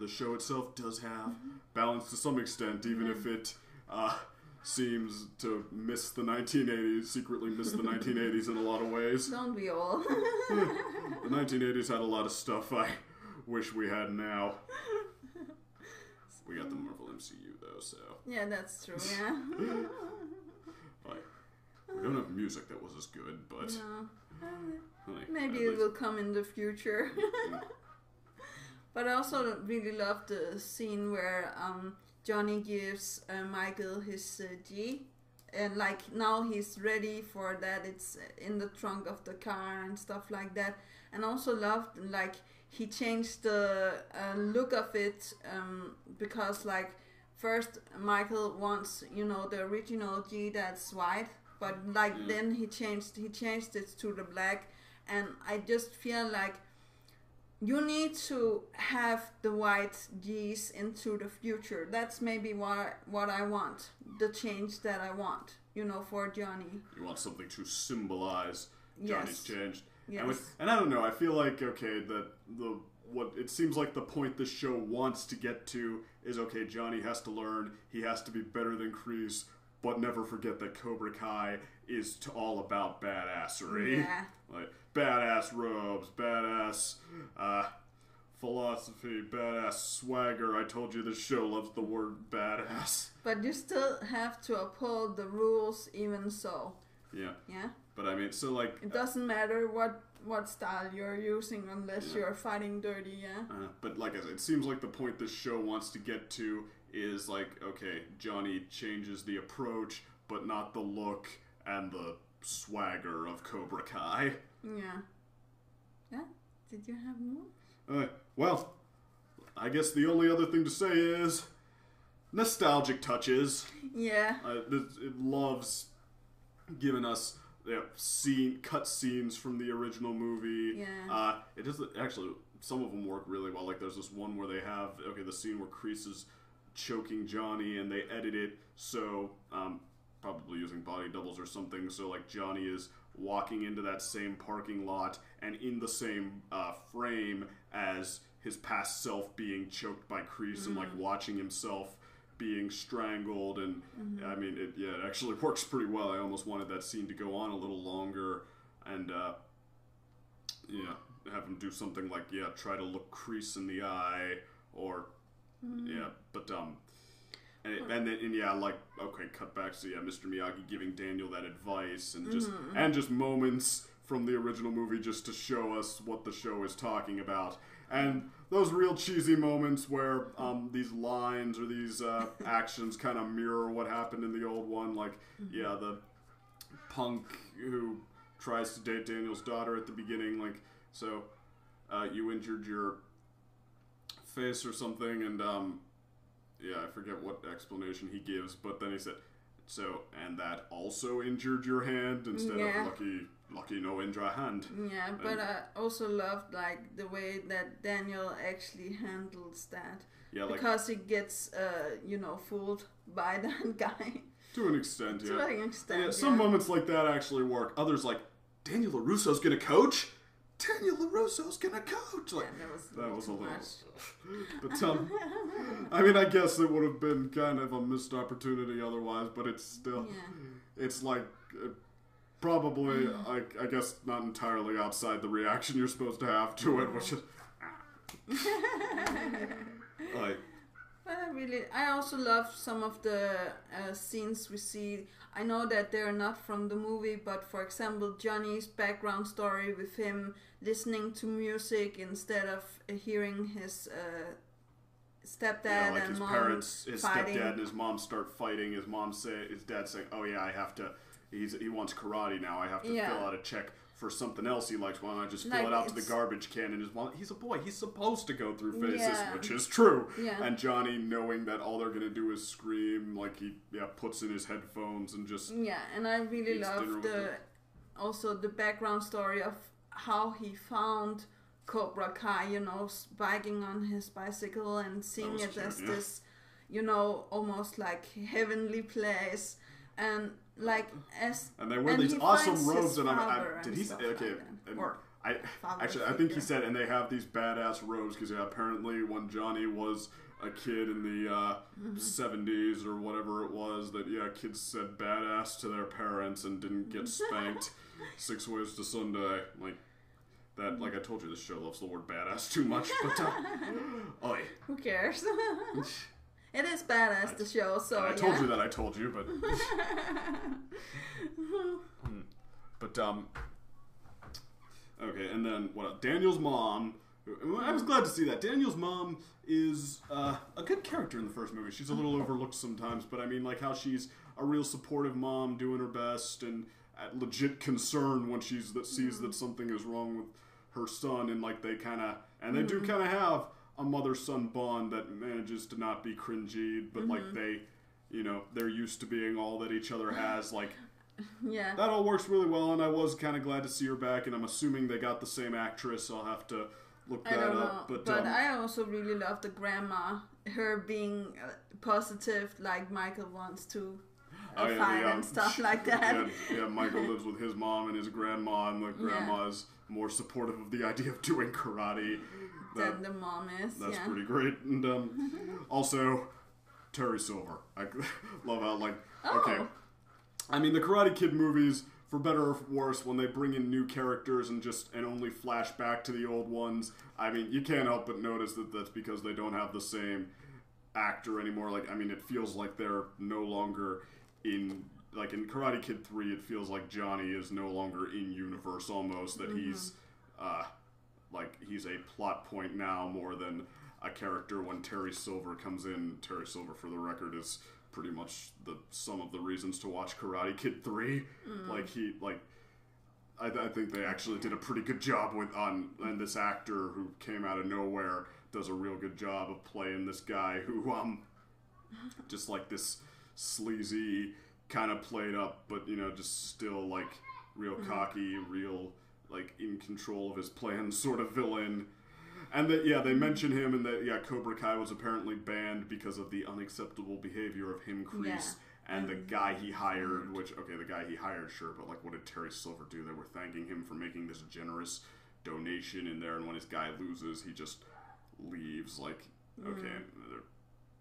S2: the show itself does have balance to some extent, even if it seems to miss the 1980s, secretly miss the 1980s in a lot of ways.
S1: Don't we all?
S2: The 1980s had a lot of stuff I wish we had now. We got the Marvel MCU, though, so...
S1: Yeah, that's true, yeah.
S2: Like, we don't have music that was as good, but...
S1: No. Maybe it will come in the future. But I also really love the scene where Johnny gives Michael his G, and like now he's ready for that. It's in the trunk of the car and stuff like that. And also loved like he changed the look of it because like first Michael wants the original G that's white, but like then he changed it to the black, and I just feel like you need to have the white G's into the future. That's maybe what I want, the change that I want, for Johnny.
S2: You want something to symbolize Johnny's change.
S1: Yes.
S2: And I don't know, I feel like, okay, what it seems like the point this show wants to get to is, okay, Johnny has to learn, he has to be better than Kreese, but never forget that Cobra Kai is all about badassery.
S1: Yeah.
S2: Like, badass robes, badass philosophy, badass swagger. I told you this show loves the word badass.
S1: But you still have to uphold the rules even so.
S2: Yeah.
S1: Yeah?
S2: But I mean, so like...
S1: It doesn't matter what style you're using unless you're fighting dirty, yeah?
S2: But like I said, it seems like the point this show wants to get to is like, okay, Johnny changes the approach, but not the look and the swagger of Cobra Kai.
S1: Yeah. Yeah? Did you have more?
S2: Well, I guess the only other thing to say is nostalgic touches.
S1: Yeah.
S2: It loves giving us cut scenes from the original movie.
S1: Yeah.
S2: It does actually. Some of them work really well. Like there's this one where they have the scene where Kreese is choking Johnny, and they edit it so probably using body doubles or something. So like Johnny is walking into that same parking lot and in the same frame as his past self being choked by Kreese and like watching himself being strangled, and I mean it actually works pretty well. I almost wanted that scene to go on a little longer and have him do something like try to look Kreese in the eye or cut back to Mr. Miyagi giving Daniel that advice and just moments from the original movie just to show us what the show is talking about. And those real cheesy moments where these lines or these actions kind of mirror what happened in the old one. Like, the punk who tries to date Daniel's daughter at the beginning. Like, so you injured your face or something, and I forget what explanation he gives, but then he said, and that also injured your hand instead of lucky no injured hand.
S1: Yeah, but I also loved like the way that Daniel actually handles that. Yeah, because he gets fooled by that guy.
S2: To an extent, yeah.
S1: To an extent,
S2: yeah. Some moments like that actually work. Others like Daniel LaRusso's gonna coach. Daniel LaRusso's gonna coach. Like that was a little
S1: much.
S2: But I mean, I guess it would have been kind of a missed opportunity otherwise. But it's still, it's like probably, I guess, not entirely outside the reaction you're supposed to have to it, which is like.
S1: But I also love some of the scenes we see. I know that they're not from the movie, but for example, Johnny's background story with him listening to music instead of hearing his stepdad
S2: like
S1: and
S2: his
S1: mom
S2: parents, his
S1: fighting.
S2: Stepdad and his mom start fighting. His dad saying, "Oh yeah, I have to. He wants karate now. I have to fill out a check for something else he likes. Why don't I just fill it out to the garbage can?" And his mom, he's a boy. He's supposed to go through phases, which is true. Yeah. And Johnny, knowing that all they're gonna do is scream, like he puts in his headphones and just
S1: and I really love the background story of how he found Cobra Kai. Biking on his bicycle and seeing it as this, almost like heavenly place. And and
S2: they wear these awesome robes, and did he say okay? I think he said, and they have these badass robes because apparently when Johnny was a kid in the 70s or whatever it was, that kids said badass to their parents and didn't get spanked 6 ways to Sunday like that. Like I told you, this show loves the word badass too much, but oi.
S1: Who cares? It is badass, the show, so
S2: I told you that, I told you, but... but, okay, and then, Daniel's mom, I was glad to see that. Daniel's mom is a good character in the first movie. She's a little overlooked sometimes, but I mean, like how she's a real supportive mom, doing her best, and at legit concern when sees that something is wrong with her son, and like they do kind of have a mother-son bond that manages to not be cringy, but like they, they're used to being all that each other has. Like,
S1: yeah,
S2: that all works really well, and I was kind of glad to see her back, and I'm assuming they got the same actress. I'll have to look that up. But
S1: I also really love the grandma, her being positive, like Michael wants to fight and stuff like that.
S2: Yeah, Michael lives with his mom and his grandma, and the grandma is more supportive of the idea of doing karate
S1: than the mom is.
S2: That's pretty great. And also, Terry Silver. I love how, okay. I mean, the Karate Kid movies, for better or worse, when they bring in new characters and only flash back to the old ones, I mean, you can't help but notice that that's because they don't have the same actor anymore. Like, I mean, it feels like they're no longer in Karate Kid 3, it feels like Johnny is no longer in universe almost, that he's a plot point now more than a character when Terry Silver comes in. Terry Silver, for the record, is pretty much the sum of the reasons to watch Karate Kid 3. I think they actually did a pretty good job and this actor who came out of nowhere does a real good job of playing this guy who, just like this sleazy, kind of played up, but, just still, like, real cocky, real, like, in control of his plans sort of villain. And they mention him, and that Cobra Kai was apparently banned because of the unacceptable behavior of him, Kreese, and the guy he hired, the guy he hired, sure, but, like, what did Terry Silver do? They were thanking him for making this generous donation in there, and when his guy loses, he just leaves, like, okay,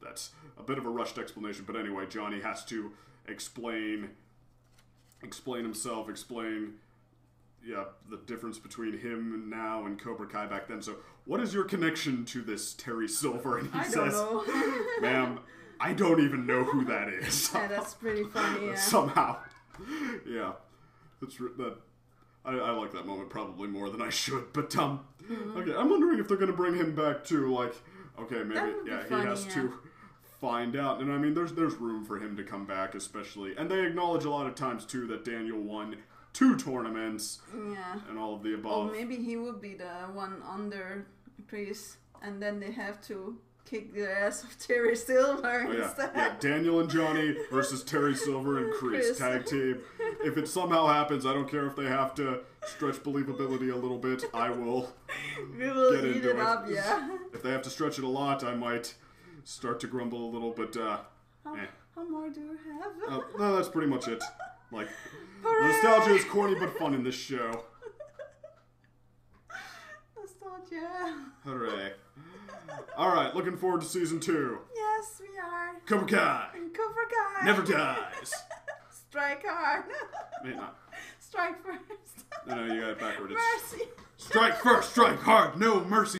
S2: that's a bit of a rushed explanation, but anyway, Johnny has to explain himself, the difference between him now and Cobra Kai back then. So, what is your connection to this Terry Silver? And he says,
S1: don't know.
S2: ma'am, I don't even know who that is.
S1: Yeah, that's pretty funny, yeah.
S2: Somehow. Yeah. I like that moment probably more than I should, but, okay, I'm wondering if they're going to bring him back too, like, okay, maybe, he has to find out, and I mean, there's room for him to come back, especially, and they acknowledge a lot of times, too, that Daniel won 2 tournaments, and all of the above.
S1: Or maybe he would be the one under Kreese, and then they have to kick the ass of Terry Silver instead.
S2: Yeah, Daniel and Johnny versus Terry Silver and Kreese, tag team. If it somehow happens, I don't care if they have to stretch believability a little bit, I will
S1: we will get into it. Up,
S2: If they have to stretch it a lot, I might start to grumble a little, but
S1: how more do you have?
S2: No, that's pretty much it. Like, nostalgia is corny but fun in this show.
S1: Nostalgia.
S2: Hooray. Alright, looking forward to season 2.
S1: Yes, we are.
S2: Cobra Kai.
S1: Cobra Kai.
S2: Never dies.
S1: Strike hard.
S2: Wait, not.
S1: Strike first.
S2: No, you got it backward.
S1: Mercy.
S2: Strike first, strike hard, no mercy.